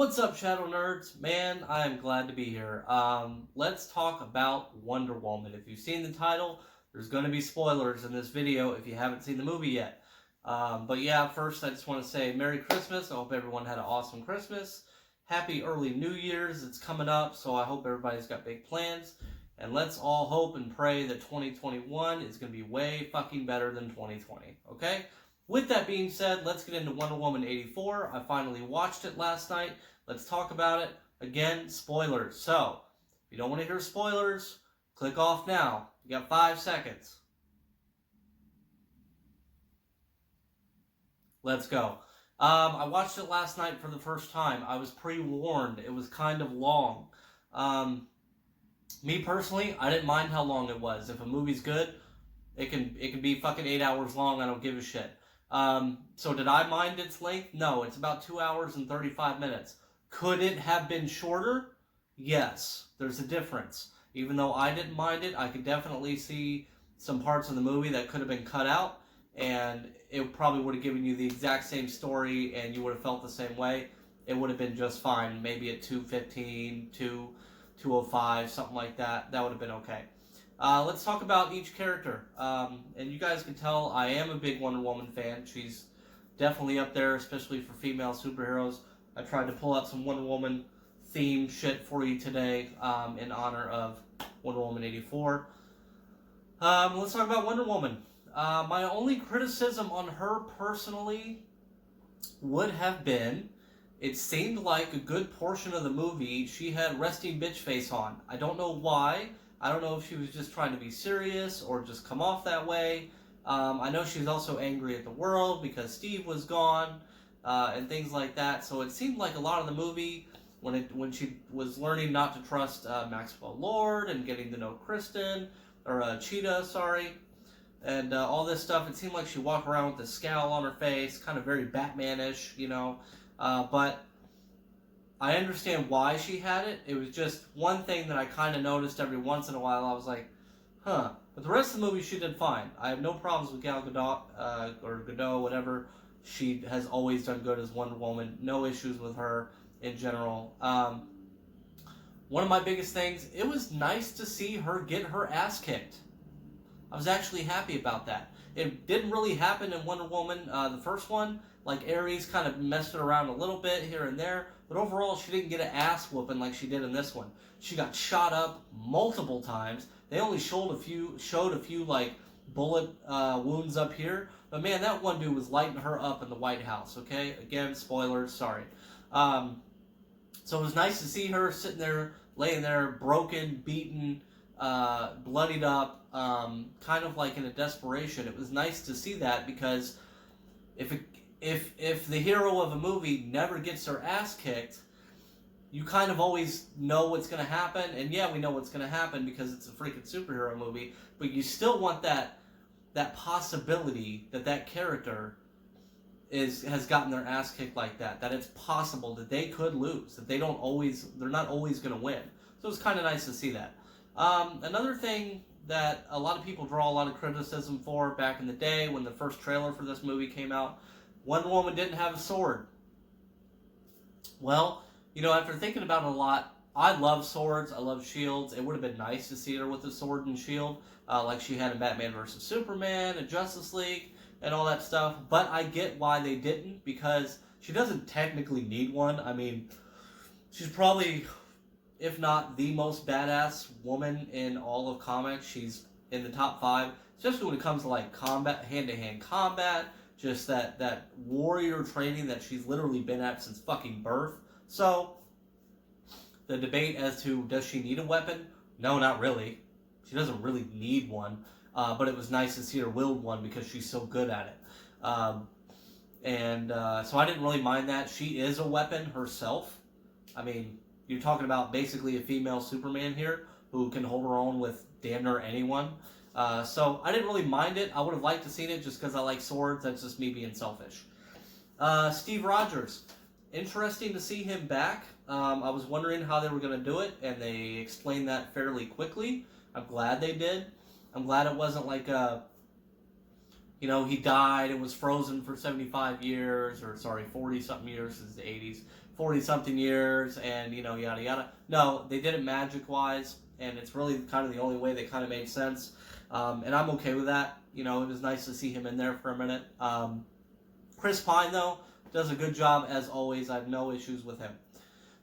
What's up, Shadow Nerds? Man, I am glad to be here. Let's talk about Wonder Woman. If you've seen the title, there's going to be spoilers in this video if you haven't seen the movie yet. But yeah, first I just want to say Merry Christmas. I hope everyone had an awesome Christmas. Happy early New Year's. It's coming up, so I hope everybody's got big plans. And let's all hope and pray that 2021 is going to be way fucking better than 2020, okay? With that being said, let's get into Wonder Woman 84. I finally watched it last night. Let's talk about it. Again, spoilers. So, if you don't want to hear spoilers, click off now. You got 5 seconds. Let's go. I watched it last night for the first time. I was pre-warned. It was kind of long. Me personally, I didn't mind how long it was. If a movie's good, it can be fucking 8 hours long. I don't give a shit. So did I mind its length? No, it's about 2 hours and 35 minutes. Could it have been shorter? Yes, there's a difference. Even though I didn't mind it, I could definitely see some parts of the movie that could have been cut out, and it probably would have given you the exact same story, and you would have felt the same way. It would have been just fine. Maybe at 2:15, 2:05, something like that. That would have been okay. Let's talk about each character. And you guys can tell I am a big Wonder Woman fan. She's definitely up there, especially for female superheroes. I tried to pull out some Wonder Woman themed shit for you today in honor of Wonder Woman 84. Let's talk about Wonder Woman. My only criticism on her personally would have been it seemed like a good portion of the movie she had resting bitch face on. I don't know why. I don't know if she was just trying to be serious or just come off that way. I know she's also angry at the world because Steve was gone and things like that. So it seemed like a lot of the movie, when she was learning not to trust Maxwell Lord and getting to know Kristen, or Cheetah, sorry, and all this stuff, it seemed like she walked around with a scowl on her face, kind of very Batman-ish, you know. But I understand why she had it. It was just one thing that I kind of noticed every once in a while. I was like, huh. But the rest of the movie, she did fine. I have no problems with Gal Gadot, or Gadot, whatever. She has always done good as Wonder Woman. No issues with her in general. One of my biggest things, it was nice to see her get her ass kicked. I was actually happy about that. It didn't really happen in Wonder Woman, the first one. Like, Ares kind of messed it around a little bit here and there. But overall, she didn't get an ass whooping like she did in this one. She got shot up multiple times. They only showed a few like bullet wounds up here. But man, that one dude was lighting her up in the White House. Okay, again, spoilers. Sorry. So it was nice to see her sitting there, laying there, broken, beaten, bloodied up, kind of like in a desperation. It was nice to see that because if the hero of a movie never gets their ass kicked, you kind of always know what's going to happen. And yeah, we know what's going to happen because it's a freaking superhero movie. But you still want that possibility that character has gotten their ass kicked like that. That it's possible that they could lose. That they're not always going to win. So it's kind of nice to see that. Another thing that a lot of people draw a lot of criticism for back in the day when the first trailer for this movie came out, Wonder Woman didn't have a sword. Well, you know, after thinking about it a lot, I love swords, I love shields. It would have been nice to see her with a sword and shield, like she had in Batman vs. Superman and Justice League and all that stuff. But I get why they didn't, because she doesn't technically need one. I mean, she's probably, if not the most badass woman in all of comics. She's in the top 5, especially when it comes to like combat, hand-to-hand combat, just that warrior training that she's literally been at since fucking birth. So, the debate as to does she need a weapon? No, not really. She doesn't really need one, but it was nice to see her wield one because she's so good at it. So I didn't really mind that. She is a weapon herself. I mean, you're talking about basically a female Superman here who can hold her own with damn near anyone. So I didn't really mind it. I would have liked to seen it just because I like swords. That's just me being selfish. Steve Rogers. Interesting to see him back. I was wondering how they were going to do it, and they explained that fairly quickly. I'm glad they did. I'm glad it wasn't like he died and was frozen for 75 years, or sorry, 40-something years since the 80s. 40-something years and, you know, yada yada. No, they did it magic-wise, and it's really kind of the only way that kind of made sense. And I'm okay with that. You know, it was nice to see him in there for a minute. Chris Pine, though, does a good job as always. I have no issues with him.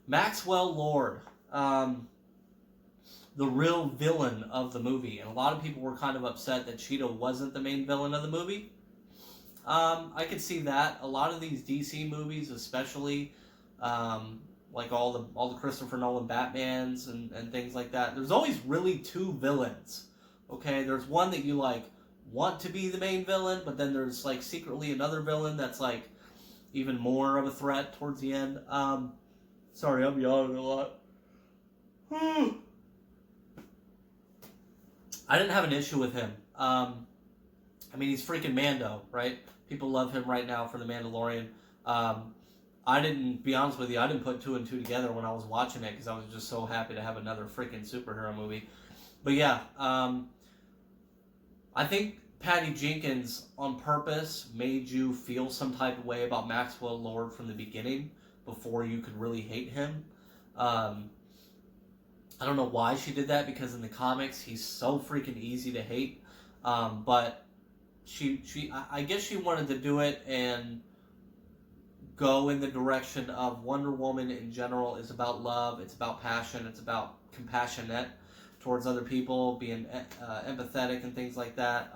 Maxwell Lord, the real villain of the movie. And a lot of people were kind of upset that Cheetah wasn't the main villain of the movie. I could see that. A lot of these DC movies, especially, like all the Christopher Nolan Batmans and things like that, there's always really two villains. Okay, there's one that you like want to be the main villain, but then there's like secretly another villain that's like even more of a threat towards the end. Sorry, I'm yawning a lot. I didn't have an issue with him. I mean, he's freaking Mando, right? People love him right now for The Mandalorian. I didn't, be honest with you, I didn't put two and two together when I was watching it because I was just so happy to have another freaking superhero movie. But yeah, I think Patty Jenkins on purpose made you feel some type of way about Maxwell Lord from the beginning before you could really hate him. I don't know why she did that, because in the comics he's so freaking easy to hate. But I guess she wanted to do it and go in the direction of Wonder Woman in general is about love, it's about passion, it's about compassionate towards other people, being empathetic and things like that.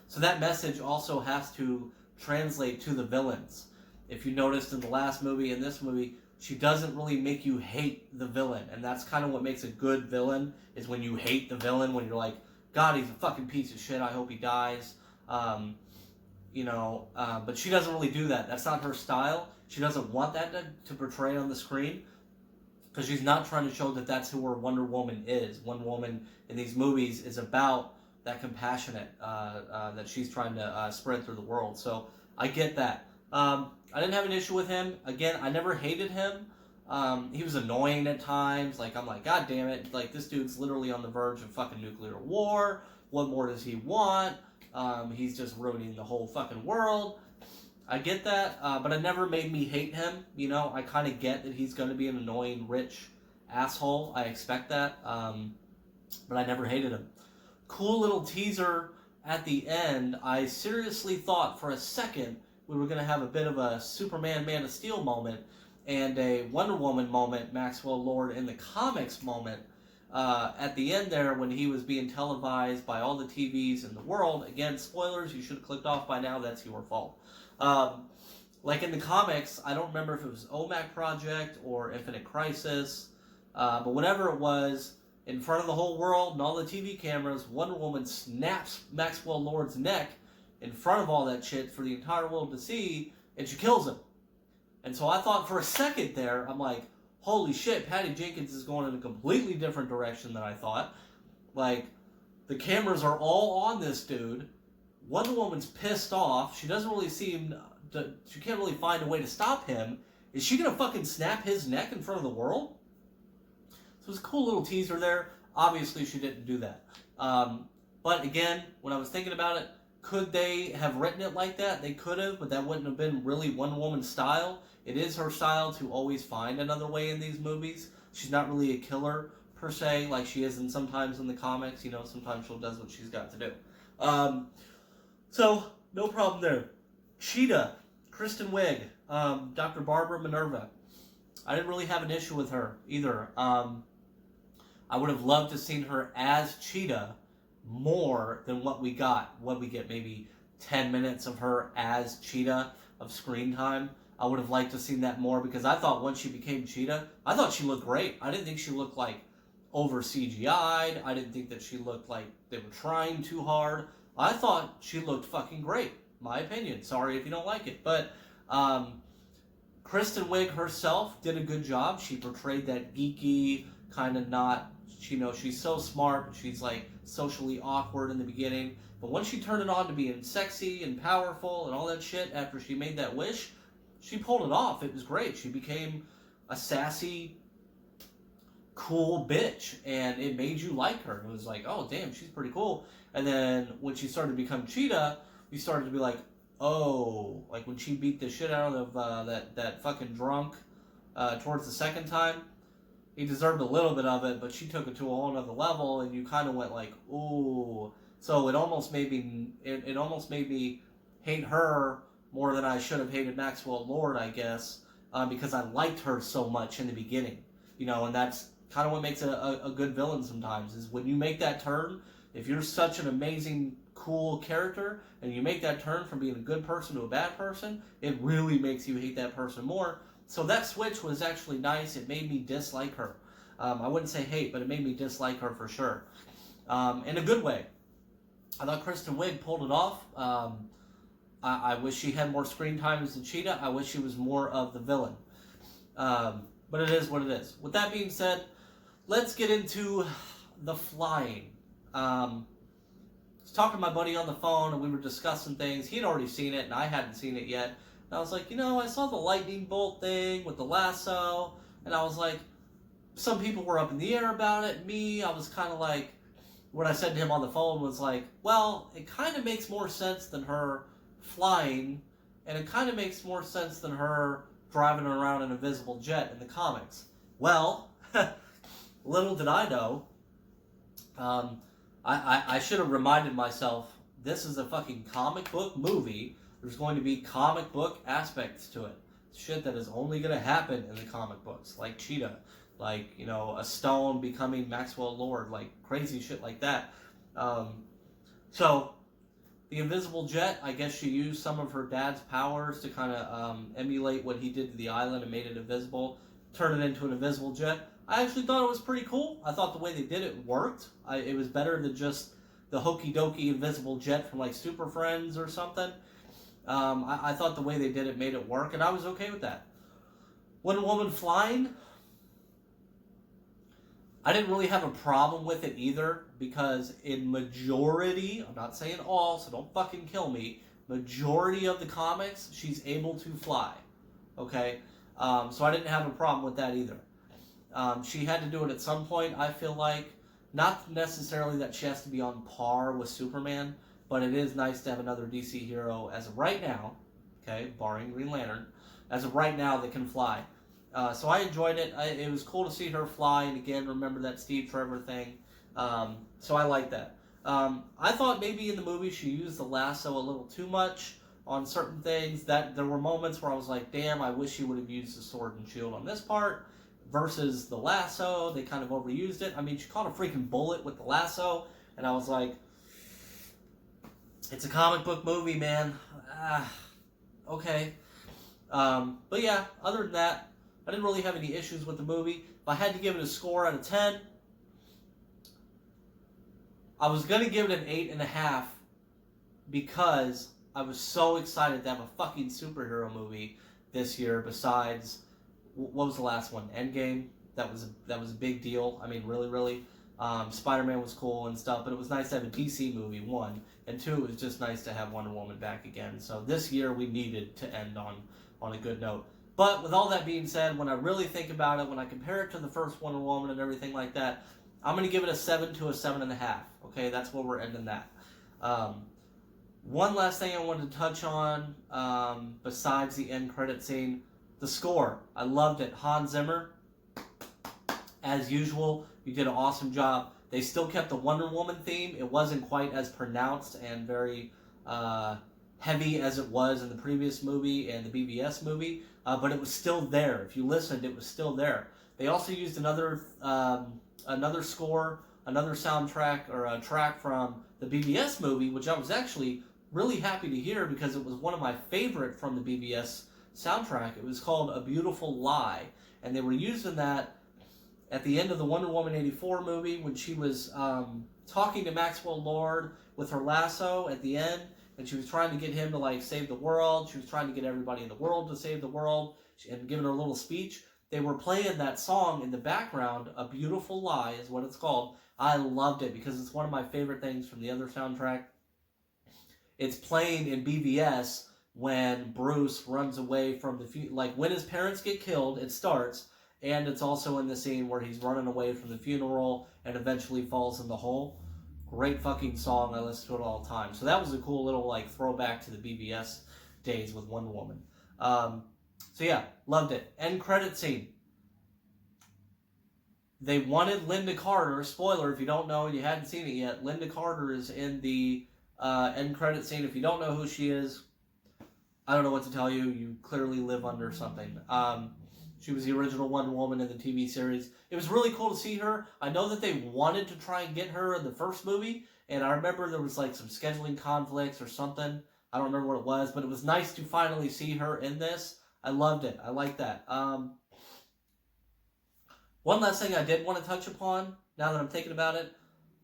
So that message also has to translate to the villains. If you noticed in the last movie and this movie, she doesn't really make you hate the villain, and that's kind of what makes a good villain, is when you hate the villain, when you're like, God, he's a fucking piece of shit, I hope he dies. But she doesn't really do that. That's not her style. She doesn't want that to portray on the screen, because she's not trying to show that that's who her Wonder Woman is. Wonder Woman in these movies is about that compassionate that she's trying to spread through the world. So I get that. I didn't have an issue with him. Again, I never hated him. He was annoying at times. Like, I'm like, God damn it. Like, this dude's literally on the verge of fucking nuclear war. What more does he want? He's just ruining the whole fucking world. I get that, but it never made me hate him. You know, I kind of get that he's going to be an annoying, rich asshole. I expect that, but I never hated him. Cool little teaser at the end. I seriously thought for a second we were going to have a bit of a Superman Man of Steel moment and a Wonder Woman moment, Maxwell Lord in the comics moment, at the end there when he was being televised by all the TVs in the world. Again, spoilers, you should have clicked off by now, that's your fault. Like in the comics, I don't remember if it was OMAC Project or Infinite Crisis, but whatever it was, in front of the whole world and all the TV cameras, Wonder Woman snaps Maxwell Lord's neck in front of all that shit for the entire world to see, and she kills him. And so I thought for a second there, I'm like, holy shit, Patty Jenkins is going in a completely different direction than I thought. Like, the cameras are all on this dude. Wonder Woman's pissed off. She doesn't really she can't really find a way to stop him. Is she gonna fucking snap his neck in front of the world? So it was a cool little teaser there. Obviously she didn't do that. But again, when I was thinking about it, could they have written it like that? They could have, but that wouldn't have been really Wonder Woman's style. It is her style to always find another way in these movies. She's not really a killer, per se, like she is sometimes in the comics. You know, sometimes she does what she's got to do. So, no problem there. Cheetah, Kristen Wiig, Dr. Barbara Minerva. I didn't really have an issue with her either. I would have loved to have seen her as Cheetah more than what we got. What we get, maybe 10 minutes of her as Cheetah of screen time. I would have liked to have seen that more, because I thought once she became Cheetah, I thought she looked great. I didn't think she looked like over CGI'd. I didn't think that she looked like they were trying too hard. I thought she looked fucking great. My opinion. Sorry if you don't like it. But Kristen Wiig herself did a good job. She portrayed that geeky, kind of not, you know, she's so smart, but she's like socially awkward in the beginning. But once she turned it on to being sexy and powerful and all that shit after she made that wish, she pulled it off. It was great. She became a sassy, cool bitch, and it made you like her. It was like, oh, damn, she's pretty cool. And then when she started to become Cheetah, you started to be like, oh, like when she beat the shit out of that fucking drunk towards the second time. He deserved a little bit of it, but she took it to a whole nother level, and you kind of went like, ooh. So it almost made me hate her more than I should have hated Maxwell Lord, I guess, because I liked her so much in the beginning, and that's kind of what makes a good villain sometimes, is when you make that turn. If you're such an amazing, cool character, and you make that turn from being a good person to a bad person, it really makes you hate that person more. So that switch was actually nice. It made me dislike her. I wouldn't say hate, but it made me dislike her for sure. In a good way. I thought Kristen Wiig pulled it off. I wish she had more screen time as the Cheetah. I wish she was more of the villain. But it is what it is. With that being said, let's get into the flying. I was talking to my buddy on the phone, and we were discussing things. He'd already seen it, and I hadn't seen it yet. And I was like, I saw the lightning bolt thing with the lasso, and I was like, some people were up in the air about it. Me, I was kind of like, what I said to him on the phone was like, well, it kind of makes more sense than her flying, and it kind of makes more sense than her driving around an invisible jet in the comics. Well, little did I know, I should have reminded myself, this is a fucking comic book movie. There's going to be comic book aspects to it. Shit that is only going to happen in the comic books, like Cheetah, like, a stone becoming Maxwell Lord, like crazy shit like that. So, the invisible jet, I guess she used some of her dad's powers to kind of emulate what he did to the island and made it invisible, turn it into an invisible jet. I actually thought it was pretty cool. I thought the way they did it worked. It was better than just the hokey dokey invisible jet from like Super Friends or something. I thought the way they did it made it work, and I was okay with that. Wonder Woman flying, I didn't really have a problem with it either, because in majority, I'm not saying all, so don't fucking kill me, majority of the comics, she's able to fly. Okay? So I didn't have a problem with that either. She had to do it at some point, I feel like. Not necessarily that she has to be on par with Superman, but it is nice to have another DC hero as of right now, okay, barring Green Lantern, as of right now that can fly. So I enjoyed it. It was cool to see her fly, and again, remember that Steve Trevor thing. So I like that. I thought maybe in the movie she used the lasso a little too much on certain things. That there were moments where I was like, damn, I wish she would have used the sword and shield on this part versus the lasso. They kind of overused it. I mean, she caught a freaking bullet with the lasso, and I was like, it's a comic book movie, man. Okay. But yeah, other than that, I didn't really have any issues with the movie. If I had to give it a score out of 10, I was going to give it an 8.5 because I was so excited to have a fucking superhero movie this year besides, what was the last one? Endgame? That was a big deal. I mean, really, really. Spider-Man was cool and stuff, but it was nice to have a DC movie, 1. And 2, it was just nice to have Wonder Woman back again. So this year we needed to end on a good note. But with all that being said, when I really think about it, when I compare it to the first Wonder Woman and everything like that, I'm going to give it a 7 to a 7.5. Okay, that's where we're ending that. One last thing I wanted to touch on, besides the end credit scene, the score. I loved it. Hans Zimmer, as usual, you did an awesome job. They still kept the Wonder Woman theme. It wasn't quite as pronounced and very heavy as it was in the previous movie and the BVS movie, but it was still there. If you listened, it was still there. They also used another score, another soundtrack, or a track from the BVS movie, which I was actually really happy to hear because it was one of my favorite from the BVS soundtrack. It was called A Beautiful Lie, and they were using that at the end of the Wonder Woman 84 movie when she was talking to Maxwell Lord with her lasso at the end, and she was trying to get him to like save the world. She was trying to get everybody in the world to save the world and giving her a little speech. They were playing that song in the background. A Beautiful Lie is what it's called. I loved it because it's one of my favorite things from the other soundtrack. It's playing in BVS when Bruce runs away from the like when his parents get killed, it starts, and it's also in the scene where he's running away from the funeral and eventually falls in the hole. Great fucking song. I listen to it all the time. So that was a cool little like throwback to the BVS days with Wonder Woman. So yeah, loved it. End credit scene. They wanted Linda Carter. Spoiler, if you don't know and you hadn't seen it yet, Linda Carter is in the end credit scene. If you don't know who she is, I don't know what to tell you. You clearly live under something. She was the original Wonder Woman in the TV series. It was really cool to see her. I know that they wanted to try and get her in the first movie, and I remember there was like some scheduling conflicts or something. I don't remember what it was, but it was nice to finally see her in this. I loved it. I like that. One last thing I did want to touch upon, now that I'm thinking about it,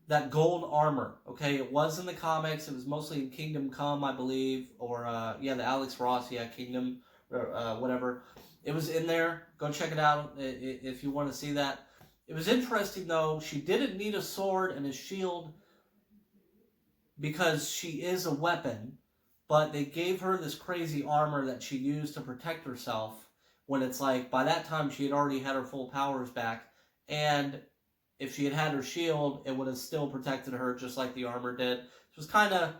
that gold armor. Okay, it was in the comics. It was mostly in Kingdom Come, I believe, or the Alex Ross, Kingdom, or whatever. It was in there. Go check it out if you want to see that. It was interesting though. She didn't need a sword and a shield because she is a weapon, but they gave her this crazy armor that she used to protect herself. When it's like by that time she had already had her full powers back, and if she had had her shield, it would have still protected her just like the armor did. It was kind of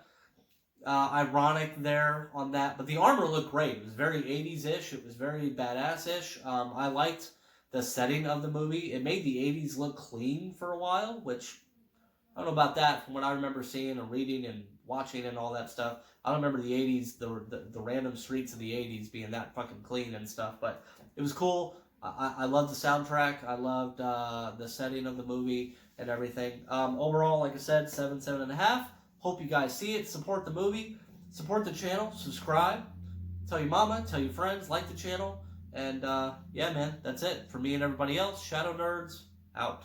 ironic there on that, but the armor looked great. It was very 80s-ish. It was very badass-ish. I liked the setting of the movie. It made the 80s look clean for a while, which I don't know about that from what I remember seeing and reading and watching and all that stuff. I don't remember the 80s, the random streets of the 80s being that fucking clean and stuff, but it was cool. I loved the soundtrack. I loved the setting of the movie and everything. Overall, like I said, 7.5. Hope you guys see it. Support the movie. Support the channel. Subscribe. Tell your mama. Tell your friends. Like the channel. And yeah, man, that's it. For me and everybody else, Shadow Nerds, out.